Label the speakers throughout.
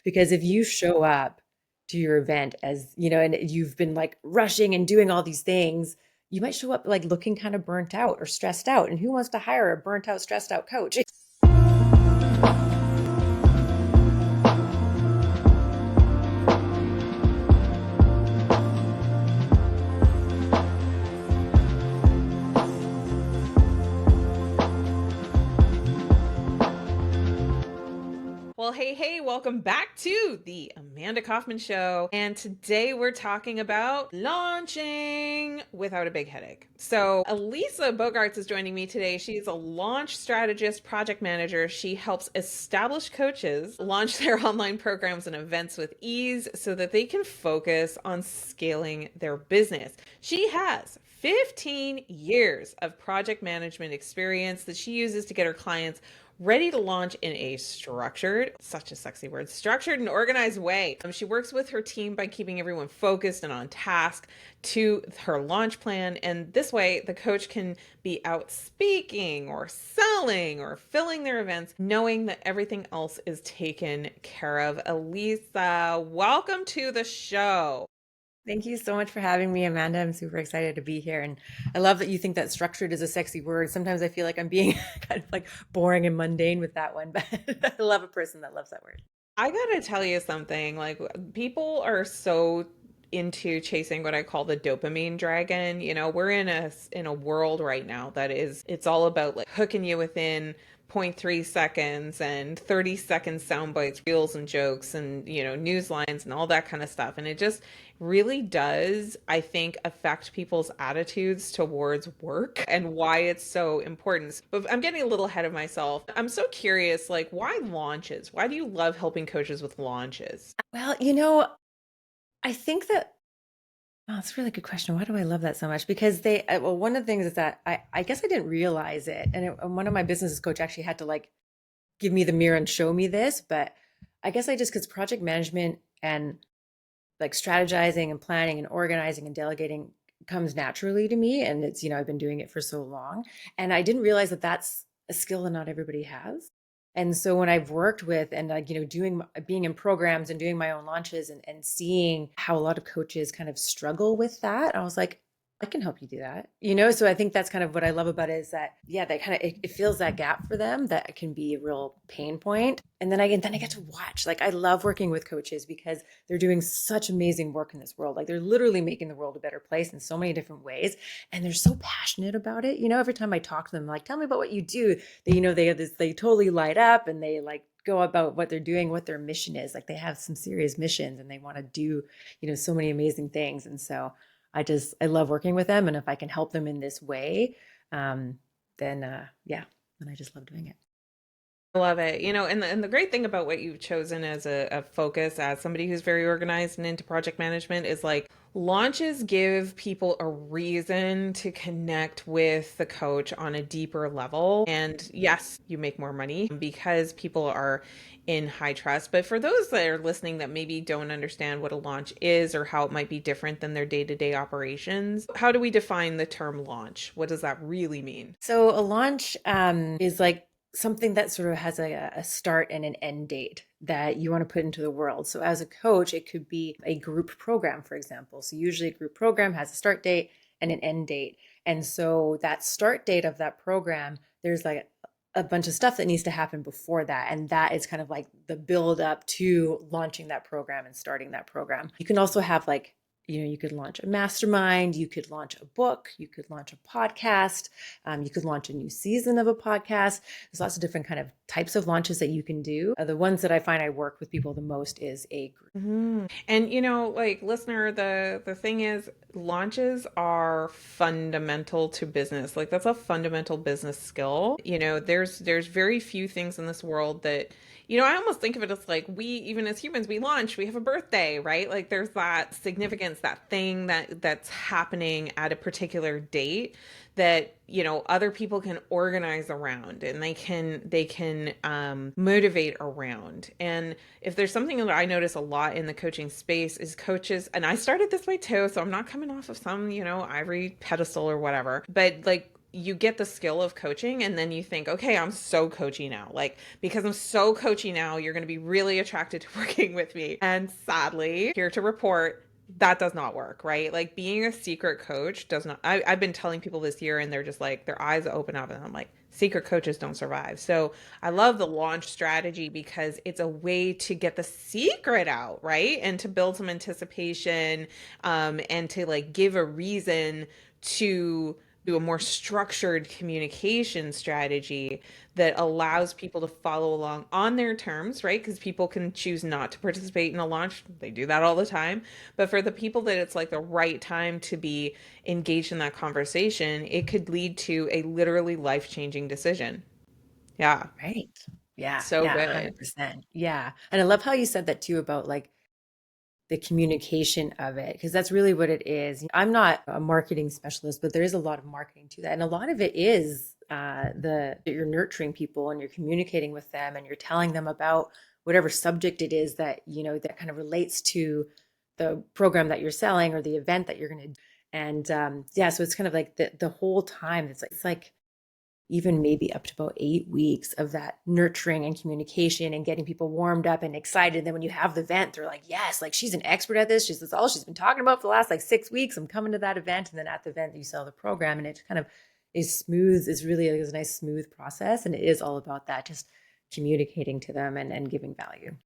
Speaker 1: Because if you show up to your event as, and you've been like rushing and doing all these things, you might show up like looking kind of burnt out or stressed out. And who wants to hire a burnt out, stressed out coach?
Speaker 2: Well, hey, welcome back to the Amanda Kaufman Show. And today we're talking about launching without a big headache. So, Elisa Bogarts is joining me today. She's a launch strategist, project manager. She helps established coaches launch their online programs and events with ease so that they can focus on scaling their business. She has 15 years of project management experience that she uses to get her clients ready to launch in a structured, such a sexy word, structured and organized way. She works with her team by keeping everyone focused and on task to her launch plan. And this way, the coach can be out speaking or selling or filling their events, knowing that everything else is taken care of. Elisa, welcome to the show.
Speaker 1: Thank you so much for having me, Amanda. I'm super excited to be here. And I love that you think that structured is a sexy word. Sometimes I feel like I'm being kind of like boring and mundane with that one, but I love a person that loves that word.
Speaker 2: I gotta tell you something, like people are so into chasing what I call the dopamine dragon. We're in a world right now that it's all about like hooking you within zero point 0.3 seconds and 30-second sound bites, reels and jokes and news lines and all that kind of stuff. And it just really does, I think, affect people's attitudes towards work and why it's so important. But I'm getting a little ahead of myself. I'm so curious, like, why launches? Why do you love helping coaches with launches?
Speaker 1: Well, I think that, oh, that's a really good question. Why do I love that so much? Because well, one of the things is that I guess I didn't realize it. And one of my business coach actually had to like give me the mirror and show me this. But I guess because project management and like strategizing and planning and organizing and delegating comes naturally to me. And it's, I've been doing it for so long. And I didn't realize that that's a skill that not everybody has. And so when I've worked with and like, being in programs and doing my own launches and seeing how a lot of coaches kind of struggle with that, I was like, I can help you do that. So I think that's kind of what I love about it is that, yeah, that kind of, it fills that gap for them that can be a real pain point. And then I get to watch, like, I love working with coaches because they're doing such amazing work in this world. Like they're literally making the world a better place in so many different ways. And they're so passionate about it. Every time I talk to them, like, tell me about what you do. They totally light up and they like go about what they're doing, what their mission is. Like they have some serious missions and they want to do, so many amazing things. And so I love working with them. And if I can help them in this way, then I just love doing it.
Speaker 2: I love it. And the great thing about what you've chosen as a focus as somebody who's very organized and into project management is like launches give people a reason to connect with the coach on a deeper level. And yes, you make more money because people are in high trust. But for those that are listening that maybe don't understand what a launch is or how it might be different than their day-to-day operations, how do we define the term launch? What does that really mean?
Speaker 1: So a launch is like something that sort of has a start and an end date that you want to put into the world. So as a coach, it could be a group program, for example. So usually a group program has a start date and an end date. And so that start date of that program, there's like a bunch of stuff that needs to happen before that. And that is kind of like the build up to launching that program and starting that program. You can also have like, you could launch a mastermind, you could launch a book, you could launch a podcast, you could launch a new season of a podcast. There's lots of different kind of types of launches that you can do. The ones that I find I work with people the most is a group.
Speaker 2: And like listener, the thing is launches are fundamental to business. Like that's a fundamental business skill. There's very few things in this world that I almost think of it as like even as humans, we launch, we have a birthday, right? Like there's that significance, that thing that's happening at a particular date that, other people can organize around and they can motivate around. And if there's something that I notice a lot in the coaching space is coaches, and I started this way too, so I'm not coming off of some, ivory pedestal or whatever, but like, you get the skill of coaching and then you think, okay, I'm so coachy now. Like, because I'm so coachy now, you're going to be really attracted to working with me. And sadly, here to report, that does not work, right? Like being a secret coach does not. I've been telling people this year and they're just like, their eyes open up and I'm like, secret coaches don't survive. So I love the launch strategy because it's a way to get the secret out, right? And to build some anticipation, and to like give a reason to do a more structured communication strategy that allows people to follow along on their terms, right? Because people can choose not to participate in a launch. They do that all the time. But for the people that it's like the right time to be engaged in that conversation, it could lead to a literally life-changing decision. Yeah.
Speaker 1: Right. Yeah.
Speaker 2: So
Speaker 1: Yeah.
Speaker 2: good.
Speaker 1: 100%. Yeah. And I love how you said that too about like the communication of it, because that's really what it is. I'm not a marketing specialist, but there is a lot of marketing to that. And a lot of it is the you're nurturing people and you're communicating with them and you're telling them about whatever subject it is that, that kind of relates to the program that you're selling or the event that you're going to do. And yeah, so it's kind of like the whole time it's like even maybe up to about 8 weeks of that nurturing and communication and getting people warmed up and excited. And then when you have the event, they're like, yes, like she's an expert at this. That's all she's been talking about for the last like 6 weeks. I'm coming to that event. And then at the event, you sell the program and it kind of is smooth. It's really like, it's a nice, smooth process. And it is all about that, just communicating to them and giving value.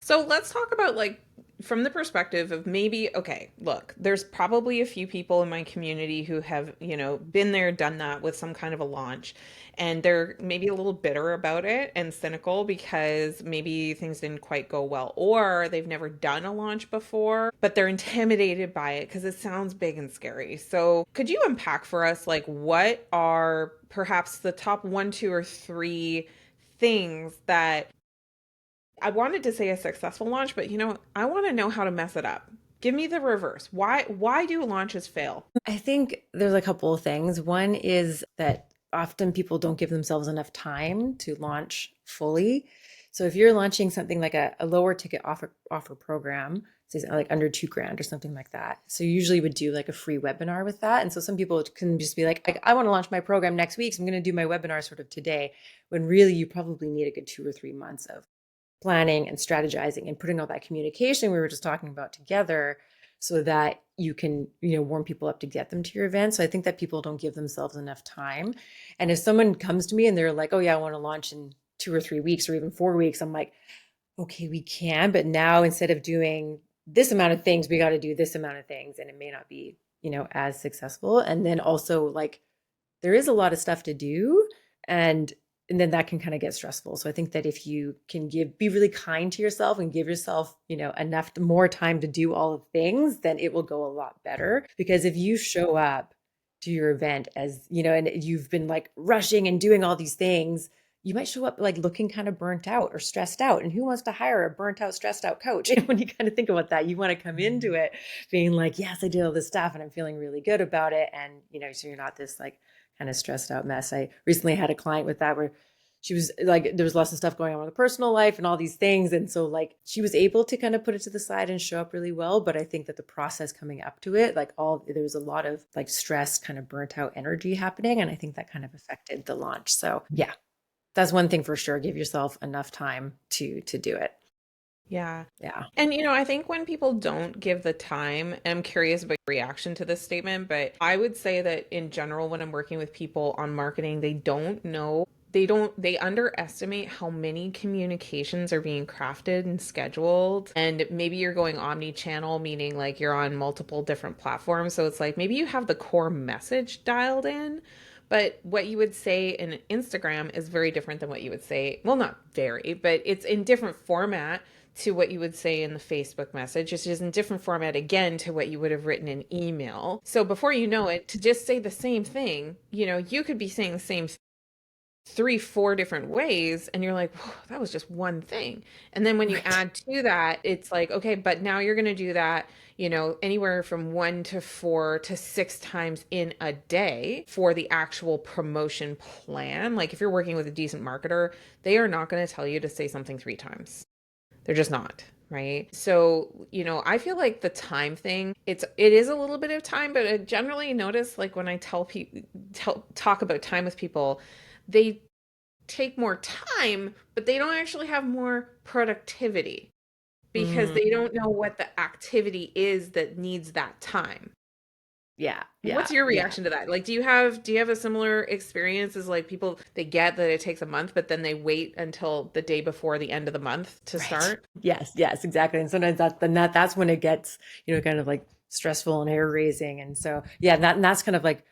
Speaker 2: So let's talk about like from the perspective of maybe, okay, look, there's probably a few people in my community who have, been there, done that with some kind of a launch, and they're maybe a little bitter about it and cynical because maybe things didn't quite go well, or they've never done a launch before, but they're intimidated by it because it sounds big and scary. So could you unpack for us like what are perhaps the top one, two, or three things that I wanted to say a successful launch, but I want to know how to mess it up. Give me the reverse. Why do launches fail?
Speaker 1: I think there's a couple of things. One is that often people don't give themselves enough time to launch fully. So if you're launching something like a lower ticket offer program, say like under 2 grand or something like that. So you usually would do like a free webinar with that. And so some people can just be like, I want to launch my program next week. So I'm going to do my webinar sort of today, when really you probably need a good 2 or 3 months of planning and strategizing and putting all that communication we were just talking about together so that you can, warm people up to get them to your event. So I think that people don't give themselves enough time. And if someone comes to me and they're like, oh yeah, I want to launch in 2 or 3 weeks or even 4 weeks, I'm like, okay, we can, but now instead of doing this amount of things, we got to do this amount of things. And it may not be, as successful. And then also like there is a lot of stuff to do. And and then that can kind of get stressful. So I think that if you can be really kind to yourself and give yourself, enough more time to do all the things, then it will go a lot better. Because if you show up to your event as, and you've been like rushing and doing all these things, you might show up like looking kind of burnt out or stressed out. And who wants to hire a burnt out, stressed out coach? When you kind of think about that, you want to come into it being like, yes, I did all this stuff and I'm feeling really good about it. And, so you're not this like kind of stressed out mess. I recently had a client with that where she was like, there was lots of stuff going on with her personal life and all these things. And so like she was able to kind of put it to the side and show up really well. But I think that the process coming up to it, like there was a lot of like stress, kind of burnt out energy happening. And I think that kind of affected the launch. So yeah, that's one thing for sure. Give yourself enough time to do it.
Speaker 2: Yeah.
Speaker 1: Yeah.
Speaker 2: And I think when people don't give the time, and I'm curious about your reaction to this statement, but I would say that in general, when I'm working with people on marketing, they don't know. They underestimate how many communications are being crafted and scheduled. And maybe you're going omni-channel, meaning like you're on multiple different platforms. So it's like maybe you have the core message dialed in, but what you would say in Instagram is very different than what you would say. Well, not very, but it's in different format to what you would say in the Facebook message. It's just in different format again to what you would have written in email. So before you know it, to just say the same thing, you could be saying the same three, four different ways, and you're like, whoa, that was just one thing. And then when you
Speaker 1: Right.
Speaker 2: add to that, it's like, okay, but now you're going to do that, anywhere from 1 to 4 to 6 times in a day for the actual promotion plan. Like if you're working with a decent marketer, they are not going to tell you to say something 3 times. They're just not, right? So, I feel like the time thing, it is a little bit of time, but I generally notice like when I tell people talk about time with people, they take more time, but they don't actually have more productivity because
Speaker 1: Mm,
Speaker 2: they don't know what the activity is that needs that time.
Speaker 1: yeah,
Speaker 2: What's
Speaker 1: yeah,
Speaker 2: your
Speaker 1: yeah.
Speaker 2: reaction to that? Like, do you have a similar experience as like people they get that it takes a month, but then they wait until the day before the end of the month to
Speaker 1: Right.
Speaker 2: start?
Speaker 1: Yes, yes, exactly. And sometimes that's when it gets, kind of like stressful and hair raising. And so, yeah, and that's kind of like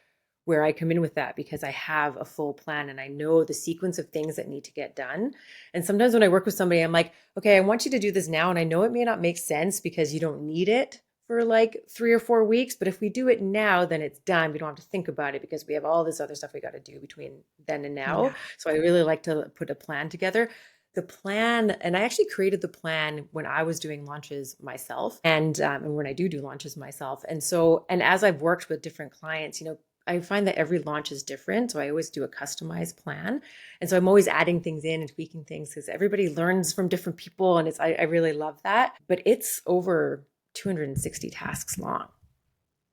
Speaker 1: where I come in with that because I have a full plan and I know the sequence of things that need to get done. And sometimes when I work with somebody, I'm like, okay, I want you to do this now. And I know it may not make sense because you don't need it for like 3 or 4 weeks. But if we do it now, then it's done. We don't have to think about it because we have all this other stuff we got to do between then and now.
Speaker 2: Yeah.
Speaker 1: So I really like to put a plan together. The plan, and I actually created the plan when I was doing launches myself, and when I do launches myself. And so, and as I've worked with different clients, I find that every launch is different. So I always do a customized plan. And so I'm always adding things in and tweaking things because everybody learns from different people. And I really love that. But it's over 260 tasks long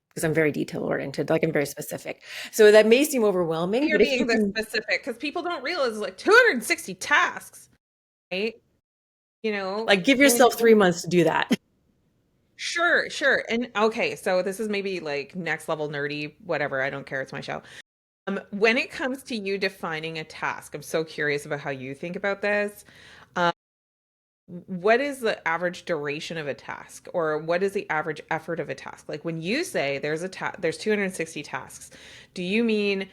Speaker 1: because I'm very detail oriented, like I'm very specific. So that may seem overwhelming,
Speaker 2: You're
Speaker 1: but if you
Speaker 2: being this
Speaker 1: can
Speaker 2: specific because people don't realize like 260 tasks, right? You know,
Speaker 1: like give
Speaker 2: and
Speaker 1: yourself 3 months to do that.
Speaker 2: sure, sure. And okay, so this is maybe like next level nerdy, whatever. I don't care. It's my show. When it comes to you defining a task, I'm so curious about how you think about this. Um, what is the average duration of a task, or what is the average effort of a task? Like when you say there's 260 tasks, do you mean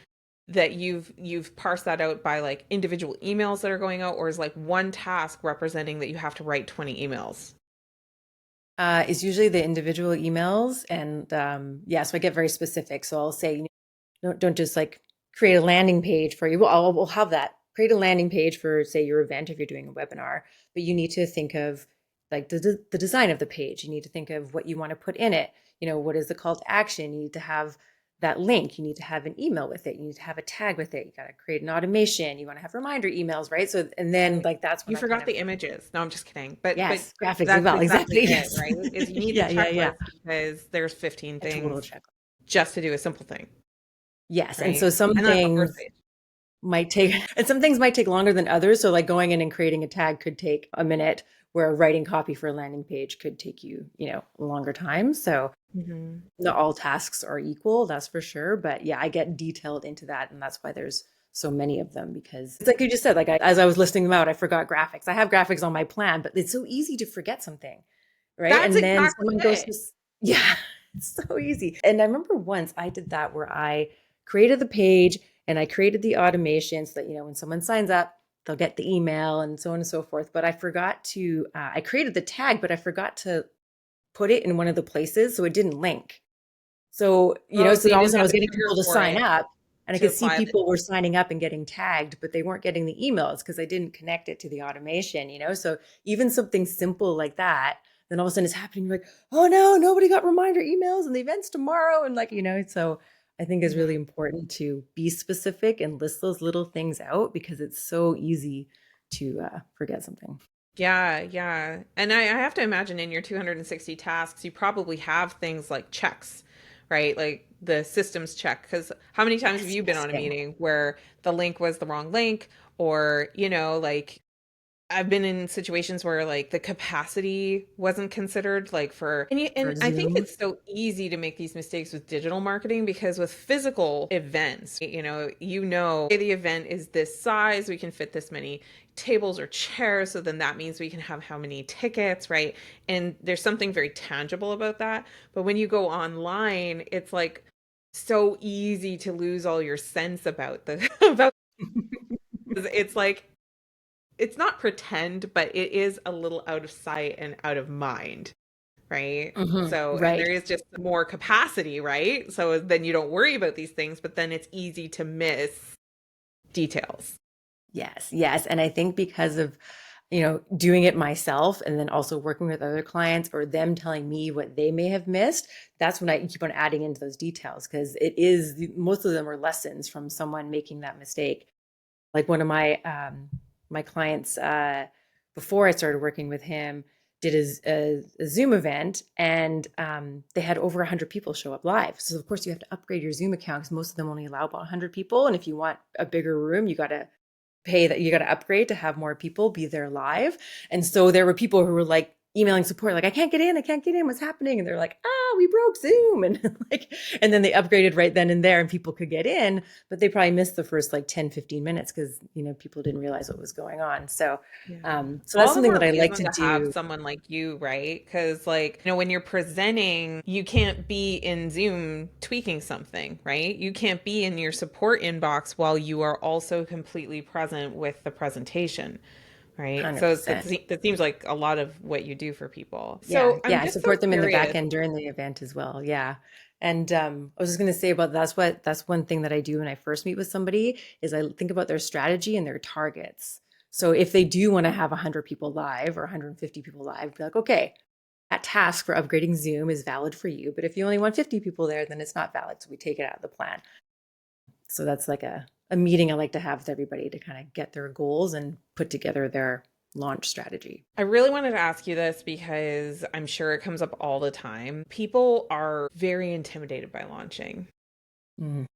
Speaker 2: that you've parsed that out by like individual emails that are going out, or is like one task representing that you have to write 20 emails?
Speaker 1: Is usually the individual emails. And yeah, so I get very specific. So I'll say, don't just like create a landing page for you. Well, we'll have that. Create a landing page for, say, your event if you're doing a webinar, but you need to think of like the design of the page. You need to think of what you want to put in it. What is the call to action? You need to have that link. You need to have an email with it. You need to have a tag with it. You got to create an automation. You want to have reminder emails, right? So, and then
Speaker 2: Right.
Speaker 1: like that's when
Speaker 2: You
Speaker 1: I kind
Speaker 2: forgot
Speaker 1: of,
Speaker 2: the images. No, I'm just kidding. But
Speaker 1: yes, graphics as
Speaker 2: that's
Speaker 1: well.
Speaker 2: exactly
Speaker 1: Exactly.
Speaker 2: it,
Speaker 1: Yes.
Speaker 2: right? Is you need the
Speaker 1: Yeah, yeah, yeah.
Speaker 2: checklist because there's 15
Speaker 1: A total
Speaker 2: things
Speaker 1: checklist.
Speaker 2: just to do a simple thing,
Speaker 1: Yes. And
Speaker 2: right?
Speaker 1: so some
Speaker 2: And that's the first
Speaker 1: things
Speaker 2: stage.
Speaker 1: might take, and some things might take longer than others. So like going in and creating a tag could take a minute, where writing copy for a landing page could take you, a longer time. So
Speaker 2: Hmm.
Speaker 1: not all tasks are equal, that's for sure. But yeah, I get detailed into that. And that's why there's so many of them because it's like you just said, like as I was listing them out, I forgot graphics. I have graphics on my plan, but it's so easy to forget something. Right.
Speaker 2: That's
Speaker 1: And then
Speaker 2: exactly
Speaker 1: someone goes
Speaker 2: it.
Speaker 1: to, yeah, it's so easy. And I remember once I did that where I created the page and I created the automation so that, when someone signs up, they'll get the email and so on and so forth. But I forgot to, I created the tag, but I forgot to put it in one of the places. So it didn't link. So,
Speaker 2: Oh, so
Speaker 1: so
Speaker 2: you
Speaker 1: all of a
Speaker 2: didn't
Speaker 1: sudden I
Speaker 2: have
Speaker 1: was
Speaker 2: the
Speaker 1: getting
Speaker 2: trigger
Speaker 1: people to
Speaker 2: for
Speaker 1: sign
Speaker 2: it
Speaker 1: up and I
Speaker 2: to
Speaker 1: could see
Speaker 2: apply the.
Speaker 1: people were signing up and getting tagged, but they weren't getting the emails because I didn't connect it to the automation, So even something simple like that, then all of a sudden it's happening. You're like, oh no, nobody got reminder emails and the event's tomorrow. And like, so I think it's really
Speaker 2: Mhm.
Speaker 1: important to be specific and list those little things out because it's so easy to forget something.
Speaker 2: Yeah, yeah. And I have to imagine in your 260 tasks, you probably have things like checks, right? Like the systems check. Because how many times have
Speaker 1: Yes,
Speaker 2: you been
Speaker 1: yes,
Speaker 2: on a
Speaker 1: same.
Speaker 2: meeting where the link was the wrong link, or, like I've been in situations where like the capacity wasn't considered like
Speaker 1: For
Speaker 2: and I think
Speaker 1: Zoom.
Speaker 2: it's so easy to make these mistakes with digital marketing because with physical events, say the event is this size, we can fit this many tables or chairs, so then that means we can have how many tickets, right? And there's something very tangible about that. But when you go online, it's like so easy to lose all your sense about the about it's like it's not pretend, but it is a little out of sight and out of mind, right? So, and
Speaker 1: Right.
Speaker 2: there is just more capacity, right? So then you don't worry about these things, but then it's easy to miss details.
Speaker 1: Yes, yes. And I think because of, doing it myself and then also working with other clients or them telling me what they may have missed, that's when I keep on adding into those details because most of them are lessons from someone making that mistake. Like one of my clients before I started working with him, did a Zoom event, and they had over 100 people show up live. So of course you have to upgrade your Zoom account because most of them only allow about 100 people. And if you want a bigger room, you got to pay that, you got to upgrade to have more people be there live. And so there were people who were like emailing support, like, I can't get in, what's happening? And they're like, we broke Zoom. And like, and then they upgraded right then and there and people could get in, but they probably missed the first like 10, 15 minutes because, people didn't realize what was going on. So,
Speaker 2: Yeah.
Speaker 1: so that's
Speaker 2: All the
Speaker 1: something
Speaker 2: more
Speaker 1: that I like
Speaker 2: reason
Speaker 1: to
Speaker 2: to have
Speaker 1: do.
Speaker 2: someone like you, right? Because, like, when you're presenting, you can't be in Zoom tweaking something, right? You can't be in your support inbox while you are also completely present with the presentation, right? So
Speaker 1: 100%.
Speaker 2: that seems like a lot of what you do for people.
Speaker 1: Yeah,
Speaker 2: So
Speaker 1: yeah,
Speaker 2: I'm
Speaker 1: I
Speaker 2: just so
Speaker 1: support them in the back
Speaker 2: curious.
Speaker 1: end during the event as well. Yeah. And I was just going to say about that's one thing that I do when I first meet with somebody is I think about their strategy and their targets. So if they do want to have 100 people live or 150 people live, be like, okay, that task for upgrading Zoom is valid for you, but if you only want 50 people there, then it's not valid. So we take it out of the plan. So that's like a meeting I like to have with everybody to kind of get their goals and put together their launch strategy.
Speaker 2: I really wanted to ask you this because I'm sure it comes up all the time. People are very intimidated by launching.
Speaker 1: Mm.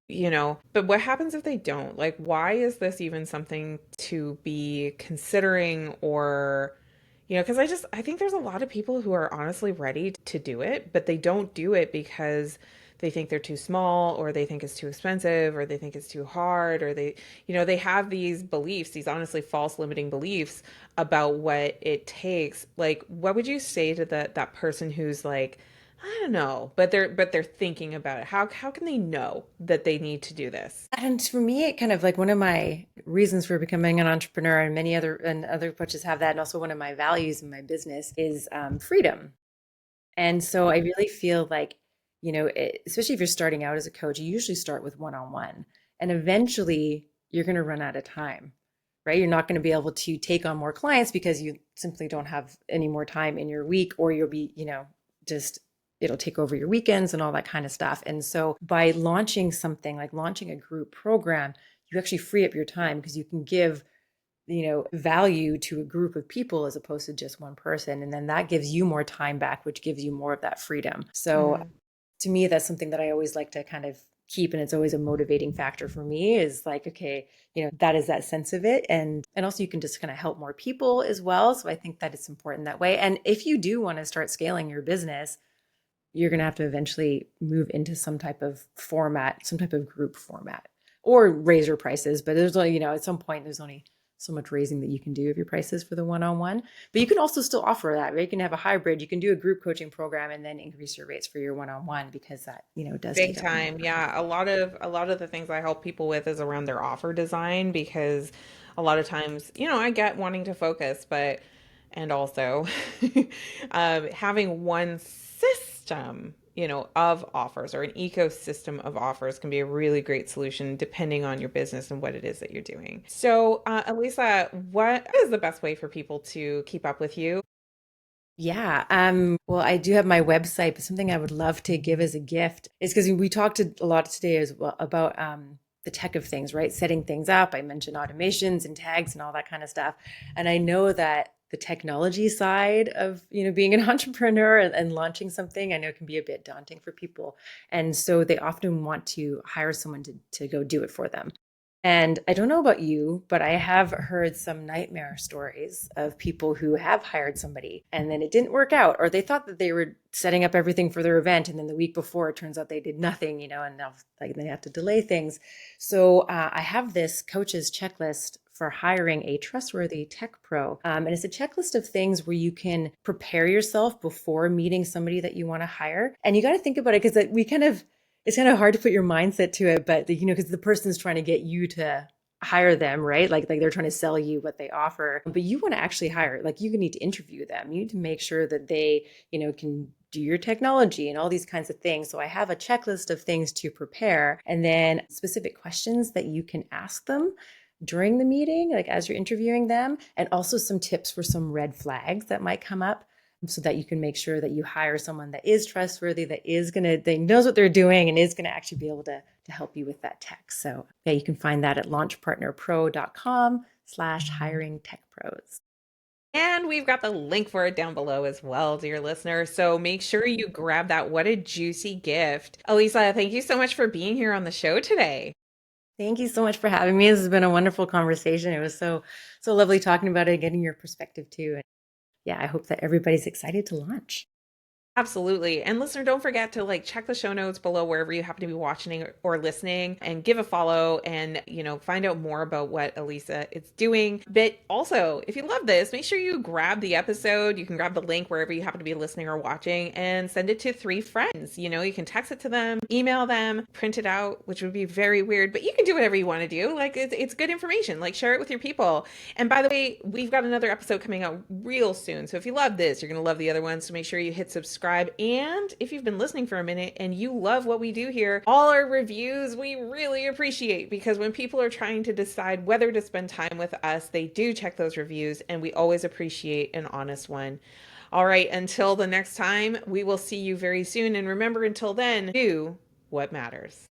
Speaker 2: But what happens if they don't? Like, why is this even something to be considering? Or because I think there's a lot of people who are honestly ready to do it, but they don't do it because they think they're too small, or they think it's too expensive, or they think it's too hard, or they have these beliefs, these honestly false limiting beliefs about what it takes. Like, what would you say to that person who's like, I don't know, but they're thinking about it. How can they know that they need to do this?
Speaker 1: And for me, it kind of like one of my reasons for becoming an entrepreneur, and many other coaches have that, and also one of my values in my business is freedom. And so I really feel like, especially if you're starting out as a coach, you usually start with one-on-one, and eventually you're going to run out of time, right? You're not going to be able to take on more clients because you simply don't have any more time in your week, or you'll be, just it'll take over your weekends and all that kind of stuff. And so by launching something like launching a group program, you actually free up your time because you can give value to a group of people as opposed to just one person. And then that gives you more time back, which gives you more of that freedom. So
Speaker 2: Mm.
Speaker 1: to me, that's something that I always like to kind of keep. And it's always a motivating factor for me is like, okay, that is that sense of it. And also you can just kind of help more people as well. So I think that it's important that way. And if you do want to start scaling your business, you're going to have to eventually move into some type of format, some type of group format, or raise your prices. But there's only, at some point, there's only so much raising that you can do of your prices for the one-on-one. But you can also still offer that, right? You can have a hybrid. You can do a group coaching program and then increase your rates for your one-on-one because that, does
Speaker 2: Big
Speaker 1: take up more
Speaker 2: time.
Speaker 1: time.
Speaker 2: Yeah, a lot of the things I help people with is around their offer design, because a lot of times, I get wanting to focus, but and also having one system, of offers, or an ecosystem of offers, can be a really great solution depending on your business and what it is that you're doing. So, Elisa, what is the best way for people to keep up with you?
Speaker 1: Yeah. Well, I do have my website, but something I would love to give as a gift is because we talked a lot today as well about the tech of things, right? Setting things up. I mentioned automations and tags and all that kind of stuff. And I know that the technology side of, being an entrepreneur and launching something, I know can be a bit daunting for people. And so they often want to hire someone to go do it for them. And I don't know about you, but I have heard some nightmare stories of people who have hired somebody and then it didn't work out, or they thought that they were setting up everything for their event. And then the week before, it turns out they did nothing, and now like they have to delay things. So I have this coach's checklist for hiring a trustworthy tech pro. And it's a checklist of things where you can prepare yourself before meeting somebody that you want to hire. And you got to think about it because it's kind of hard to put your mindset to it, but because the person's trying to get you to hire them, right? Like they're trying to sell you what they offer, but you want to actually hire, like you need to interview them. You need to make sure that they, can do your technology and all these kinds of things. So I have a checklist of things to prepare and then specific questions that you can ask them during the meeting, like as you're interviewing them, and also some tips for some red flags that might come up so that you can make sure that you hire someone that is trustworthy, that knows what they're doing and is going to actually be able to help you with that tech. So yeah, you can find that at launchpartnerpro.com/hiring tech pros.
Speaker 2: And we've got the link for it down below as well, dear listener. So make sure you grab that. What a juicy gift. Elisa, thank you so much for being here on the show today.
Speaker 1: Thank you so much for having me. This has been a wonderful conversation. It was so lovely talking about it, getting your perspective too. And yeah, I hope that everybody's excited to launch.
Speaker 2: Absolutely. And listener, don't forget to check the show notes below wherever you happen to be watching or listening and give a follow and, find out more about what Elisa is doing. But also, if you love this, make sure you grab the episode. You can grab the link wherever you happen to be listening or watching and send it to 3 friends. You can text it to them, email them, print it out, which would be very weird, but you can do whatever you want to do. It's good information. Share it with your people. And by the way, we've got another episode coming out real soon. So if you love this, you're going to love the other ones. So make sure you hit subscribe. And if you've been listening for a minute and you love what we do here, all our reviews we really appreciate, because when people are trying to decide whether to spend time with us, they do check those reviews, and we always appreciate an honest one. All right, until the next time, we will see you very soon. And remember, until then, do what matters.